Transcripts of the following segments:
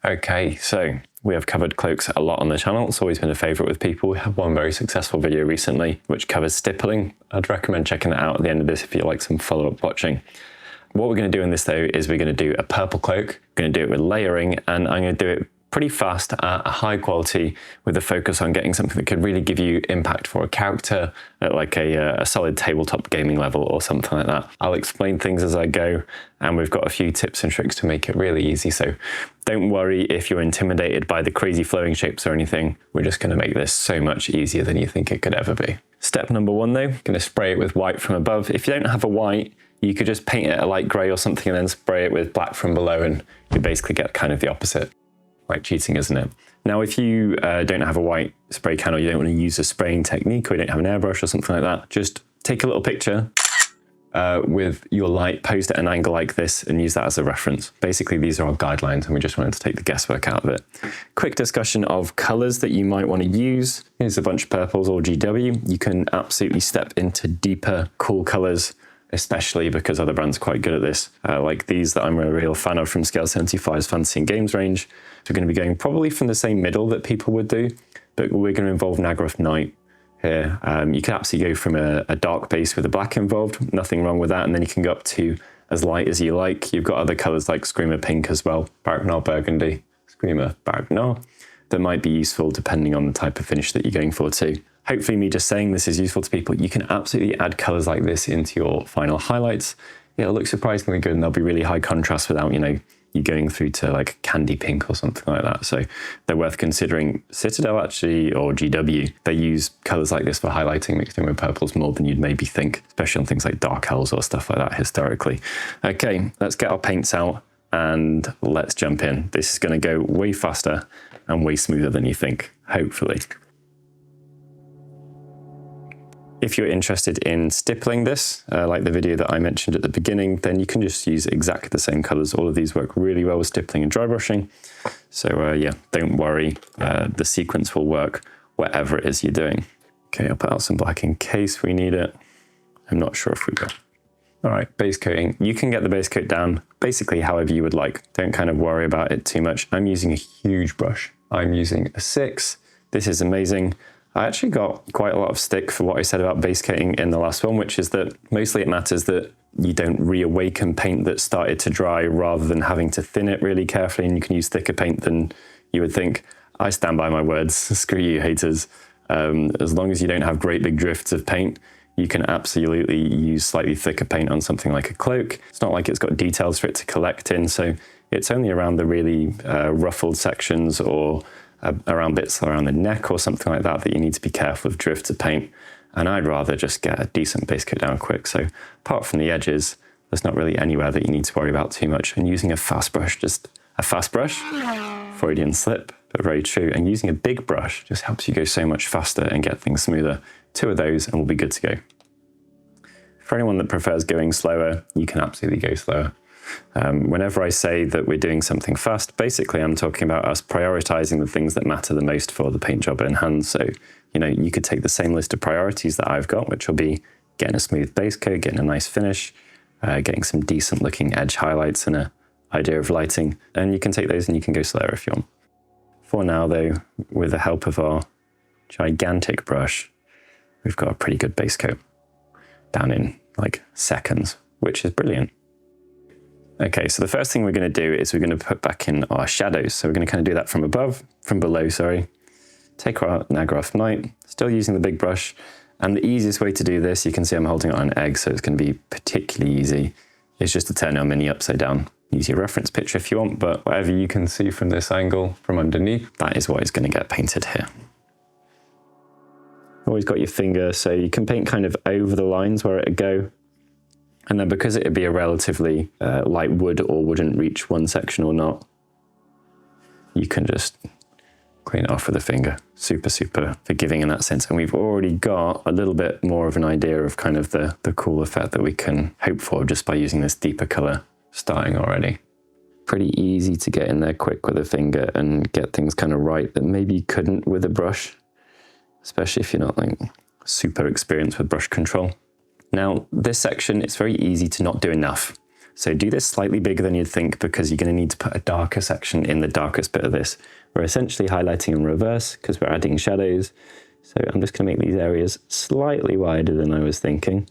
Okay, so we have covered cloaks a lot on the channel. It's always been a favorite with people. We have one very successful video recently which covers stippling. I'd recommend checking that out at the end of this if you like some follow-up watching. What we're going to do in this though is we're going to do a purple cloak. We're going to do it with layering, and I'm going to do it pretty fast at a high quality with a focus on getting something that could really give you impact for a character at like a solid tabletop gaming level or something like that. I'll explain things as I go, and we've got a few tips and tricks to make it really easy. So don't worry if you're intimidated by the crazy flowing shapes or anything. We're just going to make this so much easier than you think it could ever be. Step number one though, going to spray it with white from above. If you don't have a white, you could just paint it a light grey or something and then spray it with black from below, and you basically get kind of the opposite. Quite cheating, isn't it? Now, if you don't have a white spray can, or you don't want to use a spraying technique, or you don't have an airbrush or something like that, just take a little picture with your light, posed at an angle like this, and use that as a reference. Basically, these are our guidelines, and we just wanted to take the guesswork out of it. Quick discussion of colors that you might want to use. Here's a bunch of purples or GW. You can absolutely step into deeper, cool colors, especially because other brands are quite good at this, like these that I'm a real fan of from Scale 75's Fantasy and Games range. So we're going to be going probably from the same middle that people would do, but we're going to involve Naggaroth Night here. You can absolutely go from a dark base with a black involved, nothing wrong with that, and then you can go up to as light as you like. You've got other colours like Screamer Pink as well, Baroque Burgundy, Screamer Baroque, that might be useful depending on the type of finish that you're going for too. Hopefully me just saying this is useful to people. You can absolutely add colours like this into your final highlights. It'll look surprisingly good, and they'll be really high contrast without, you know, you going through to like candy pink or something like that. So they're worth considering. Citadel actually, or GW, they use colours like this for highlighting mixed in with purples more than you'd maybe think, especially on things like Dark Elves or stuff like that historically. Okay, let's get our paints out and let's jump in. This is going to go way faster and way smoother than you think, hopefully. If you're interested in stippling this, like the video that I mentioned at the beginning, then you can just use exactly the same colors. All of these work really well with stippling and dry brushing. So yeah, don't worry, the sequence will work whatever it is you're doing. Okay, I'll put out some black in case we need it. I'm not sure if we will. All right, base coating. You can get the base coat down basically however you would like. Don't kind of worry about it too much. I'm using a huge brush. I'm using a 6. This is amazing. I actually got quite a lot of stick for what I said about base coating in the last one, which is that mostly it matters that you don't reawaken paint that started to dry rather than having to thin it really carefully, and you can use thicker paint than you would think. I stand by my words. Screw you, haters. As long as you don't have great big drifts of paint, you can absolutely use slightly thicker paint on something like a cloak. It's not like it's got details for it to collect in, so it's only around the really ruffled sections or around bits around the neck or something like that that you need to be careful of drifts of paint. And I'd rather just get a decent base coat down quick. So apart from the edges, there's not really anywhere that you need to worry about too much. And using a fast brush, just a fast brush, Freudian slip, but very true. And using a big brush just helps you go so much faster and get things smoother. 2 of those and we'll be good to go. For anyone that prefers going slower, you can absolutely go slower. Whenever I say that we're doing something fast, basically I'm talking about us prioritizing the things that matter the most for the paint job in hand. So, you know, you could take the same list of priorities that I've got, which will be getting a smooth base coat, getting a nice finish, getting some decent looking edge highlights and an idea of lighting. And you can take those and you can go slower if you want. For now though, with the help of our gigantic brush, we've got a pretty good base coat down in like seconds, which is brilliant. Okay, so the first thing we're going to do is we're going to put back in our shadows. So we're going to kind of do that from below, sorry. Take our Naggaroth Night, still using the big brush. And the easiest way to do this, you can see I'm holding it on an egg, so it's going to be particularly easy, is just to turn our mini upside down. Use your reference picture if you want, but whatever you can see from this angle, from underneath, that is what is going to get painted here. Always got your finger, so you can paint kind of over the lines where it'd go. And then because it would be a relatively light wood or wouldn't reach one section or not, you can just clean it off with a finger. Super, super forgiving in that sense. And we've already got a little bit more of an idea of kind of the cool effect that we can hope for just by using this deeper color starting already. Pretty easy to get in there quick with a finger and get things kind of right that maybe you couldn't with a brush, especially if you're not like super experienced with brush control. Now, this section, it's very easy to not do enough. So do this slightly bigger than you'd think, because you're going to need to put a darker section in the darkest bit of this. We're essentially highlighting in reverse because we're adding shadows. So I'm just going to make these areas slightly wider than I was thinking.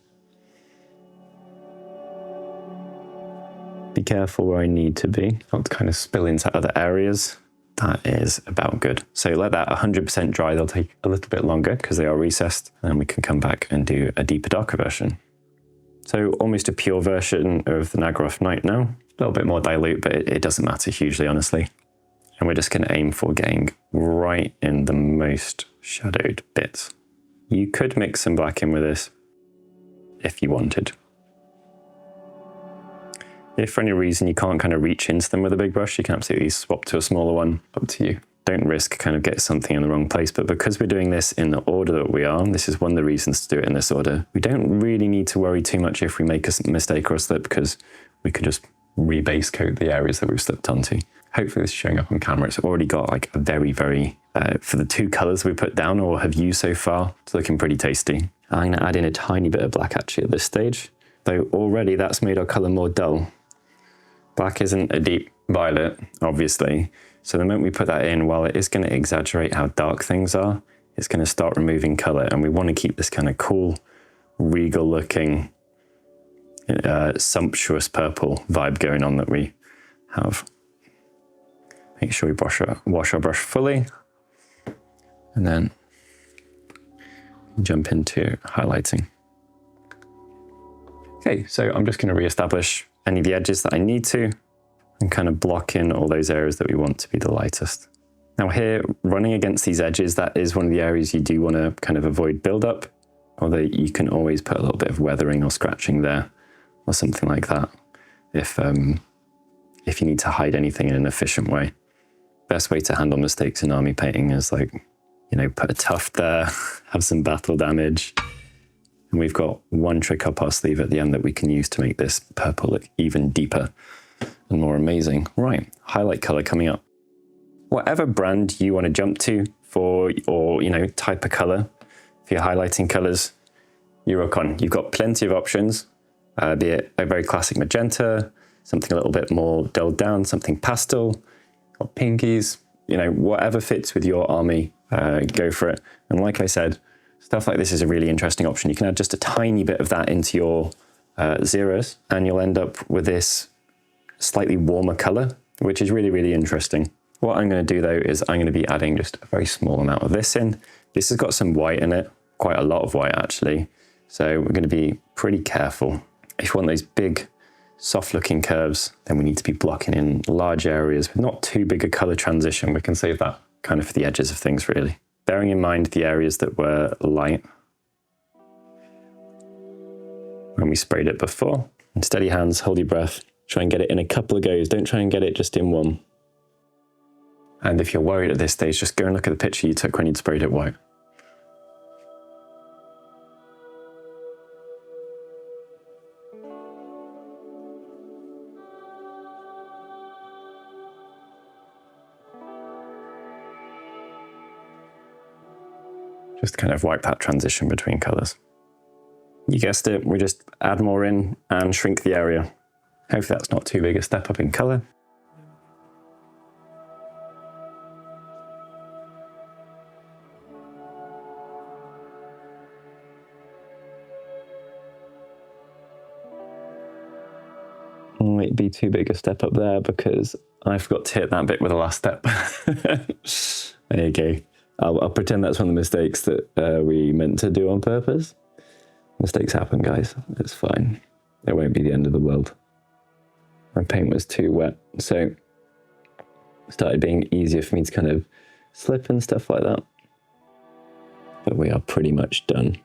Be careful where I need to be, not to kind of spill into other areas. That is about good. So let that 100% dry. They'll take a little bit longer because they are recessed, and then we can come back and do a deeper, darker version. So almost a pure version of the Naggaroth Night now. A little bit more dilute, but it doesn't matter hugely, honestly. And we're just going to aim for getting right in the most shadowed bits. You could mix some black in with this if you wanted. If for any reason you can't kind of reach into them with a big brush, you can absolutely swap to a smaller one, up to you. Don't risk kind of get something in the wrong place, but because we're doing this in the order that we are, this is one of the reasons to do it in this order, we don't really need to worry too much if we make a mistake or a slip, because we can just rebase coat the areas that we've slipped onto. Hopefully this is showing up on camera. It's already got like a very, for the two colors we put down or have used so far, it's looking pretty tasty. I'm gonna add in a tiny bit of black actually at this stage, though already that's made our color more dull. Black isn't a deep violet, obviously, so the moment we put that in, while it is going to exaggerate how dark things are, it's going to start removing color, and we want to keep this kind of cool, regal looking, sumptuous purple vibe going on that we have. Make sure we wash our brush fully, and then jump into highlighting. Okay, so I'm just going to re-establish any of the edges that I need to, and kind of block in all those areas that we want to be the lightest. Now here, running against these edges, that is one of the areas you do want to kind of avoid build-up, although you can always put a little bit of weathering or scratching there, or something like that, if you need to hide anything in an efficient way. Best way to handle mistakes in army painting is like, you know, put a tuft there, have some battle damage, and we've got one trick up our sleeve at the end that we can use to make this purple look even deeper and more amazing. Right, highlight color coming up. Whatever brand you want to jump to for, or, you know, type of color, for your highlighting colors, you rock on. You've got plenty of options, be it a very classic magenta, something a little bit more dulled down, something pastel, or pinkies, you know, whatever fits with your army, go for it. And like I said, stuff like this is a really interesting option. You can add just a tiny bit of that into your zeros, and you'll end up with this slightly warmer color, which is really, really interesting. What I'm going to do though is I'm going to be adding just a very small amount of this in. This has got some white in it, quite a lot of white actually. So we're going to be pretty careful. If you want those big, soft looking curves, then we need to be blocking in large areas with not too big a color transition. We can save that kind of for the edges of things really. Bearing in mind the areas that were light when we sprayed it before. And steady hands, hold your breath, try and get it in a couple of goes. Don't try and get it just in one. And if you're worried at this stage, just go and look at the picture you took when you'd sprayed it white. Just kind of wipe that transition between colors. You guessed it, we just add more in and shrink the area. Hopefully that's not too big a step up in color. Might be too big a step up there because I forgot to hit that bit with the last step. There you go. I'll pretend that's one of the mistakes that we meant to do on purpose. Mistakes happen, guys. It's fine. It won't be the end of the world. My paint was too wet, so it started being easier for me to kind of slip and stuff like that. But we are pretty much done.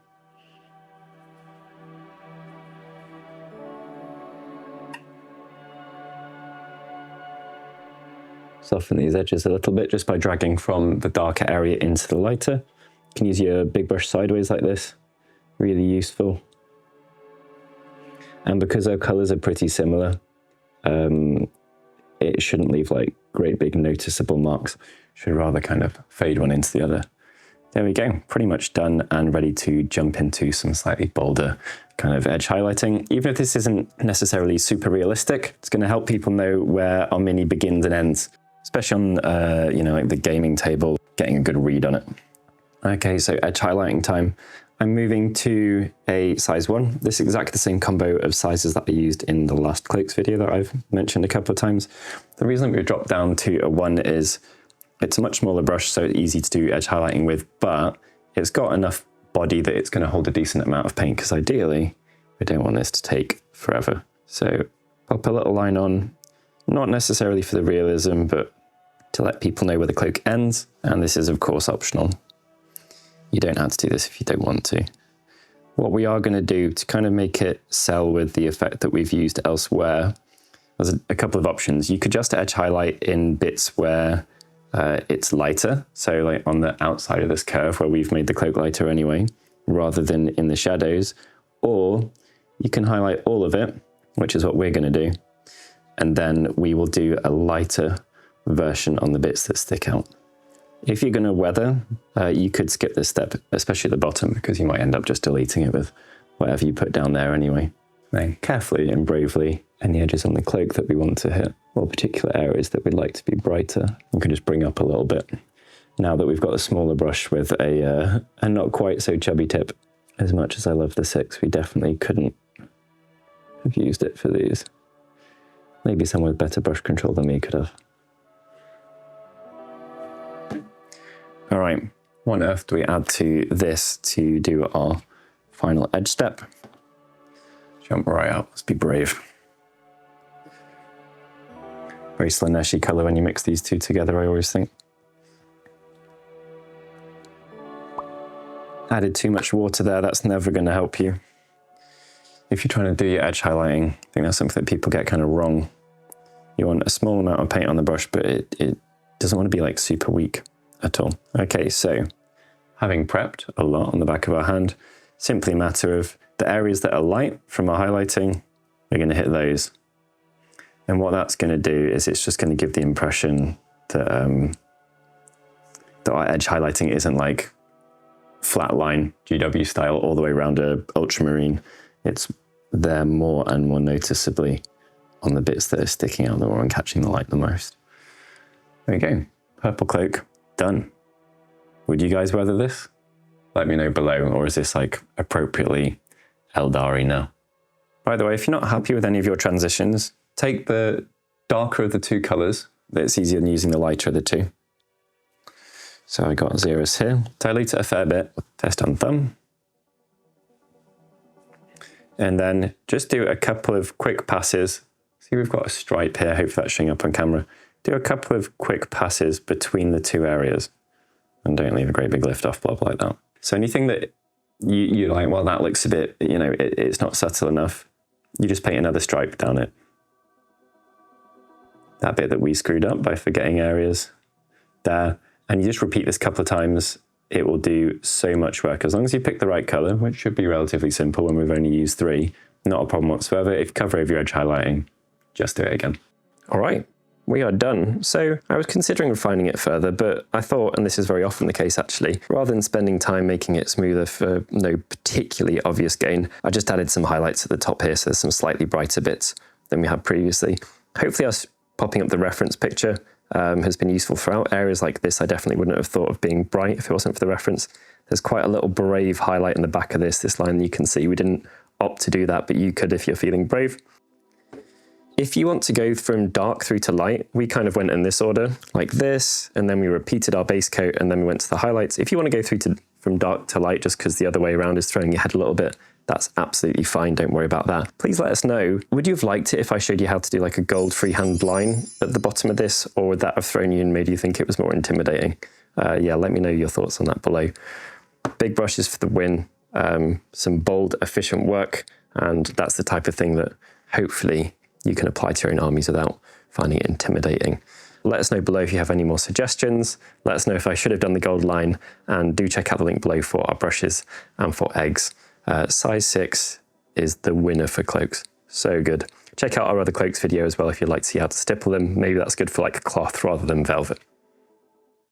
Soften these edges a little bit just by dragging from the darker area into the lighter. You can use your big brush sideways like this, really useful. And because our colors are pretty similar, it shouldn't leave like great big noticeable marks. Should rather kind of fade one into the other. There we go, pretty much done and ready to jump into some slightly bolder kind of edge highlighting. Even if this isn't necessarily super realistic, it's going to help people know where our mini begins and ends, especially on, you know, like the gaming table, getting a good read on it. Okay, so edge highlighting time. I'm moving to a size 1. This is exactly the same combo of sizes that I used in the last Cloaks video that I've mentioned a couple of times. The reason we dropped down to a 1 is it's a much smaller brush, so it's easy to do edge highlighting with, but it's got enough body that it's going to hold a decent amount of paint, because ideally we don't want this to take forever. So pop a little line on, not necessarily for the realism, but to let people know where the cloak ends. And this is of course optional. You don't have to do this if you don't want to. What we are going to do to kind of make it sell with the effect that we've used elsewhere, there's a couple of options. You could just edge highlight in bits where it's lighter, so like on the outside of this curve where we've made the cloak lighter anyway, rather than in the shadows, or you can highlight all of it, which is what we're going to do, and then we will do a lighter version on the bits that stick out. If you're going to weather, you could skip this step, especially the bottom, because you might end up just deleting it with whatever you put down there anyway. Then carefully and bravely, any edges on the cloak that we want to hit, or particular areas that we'd like to be brighter, you can just bring up a little bit. Now that we've got a smaller brush with a not quite so chubby tip, as much as I love the 6, we definitely couldn't have used it for these. Maybe someone with better brush control than me could have. All right, what on earth do we add to this to do our final edge step? Jump right out, let's be brave. Very Slaneshi color when you mix these two together, I always think. Added too much water there, that's never going to help you. If you're trying to do your edge highlighting, I think that's something that people get kind of wrong. You want a small amount of paint on the brush, but it doesn't want to be like super weak at all. Okay, so having prepped a lot on the back of our hand, simply a matter of the areas that are light from our highlighting, we're going to hit those. And what that's going to do is it's just going to give the impression that, that our edge highlighting isn't like flat line GW style all the way around a ultramarine. It's there more and more noticeably on the bits that are sticking out the more and catching the light the most. There we go, purple cloak, done. Would you guys weather this? Let me know below, or is this like appropriately Eldari now? By the way, if you're not happy with any of your transitions, take the darker of the two colors. It's easier than using the lighter of the two. So I got Xeris here. Dilute it a fair bit, test on thumb. And then just do a couple of quick passes. See, we've got a stripe here, hopefully that's showing up on camera. Do a couple of quick passes between the two areas. And don't leave a great big lift off blob like that. So anything that you're like, well, that looks a bit, you know, it's not subtle enough, you just paint another stripe down it. That bit that we screwed up by forgetting areas there. And you just repeat this a couple of times, it will do so much work. As long as you pick the right color, which should be relatively simple when we've only used 3, not a problem whatsoever. If you cover over your edge highlighting, just do it again. All right, we are done. So I was considering refining it further, but I thought, and this is very often the case actually, rather than spending time making it smoother for no particularly obvious gain, I just added some highlights at the top here, so there's some slightly brighter bits than we had previously. Hopefully us popping up the reference picture has been useful throughout. Areas like this I definitely wouldn't have thought of being bright if it wasn't for the reference. There's quite a little brave highlight in the back of this line you can see. We didn't opt to do that, but you could if you're feeling brave. If you want to go from dark through to light, we kind of went in this order, like this, and then we repeated our base coat, and then we went to the highlights. If you want to go through from dark to light just because the other way around is throwing your head a little bit, that's absolutely fine, don't worry about that. Please let us know, would you have liked it if I showed you how to do like a gold freehand line at the bottom of this, or would that have thrown you and made you think it was more intimidating? Yeah, let me know your thoughts on that below. Big brushes for the win, some bold, efficient work, and that's the type of thing that hopefully you can apply to your own armies without finding it intimidating. Let us know below if you have any more suggestions. Let us know if I should have done the gold line, and do check out the link below for our brushes and for eggs. Size 6 is the winner for cloaks. So good. Check out our other cloaks video as well if you'd like to see how to stipple them. Maybe that's good for like cloth rather than velvet.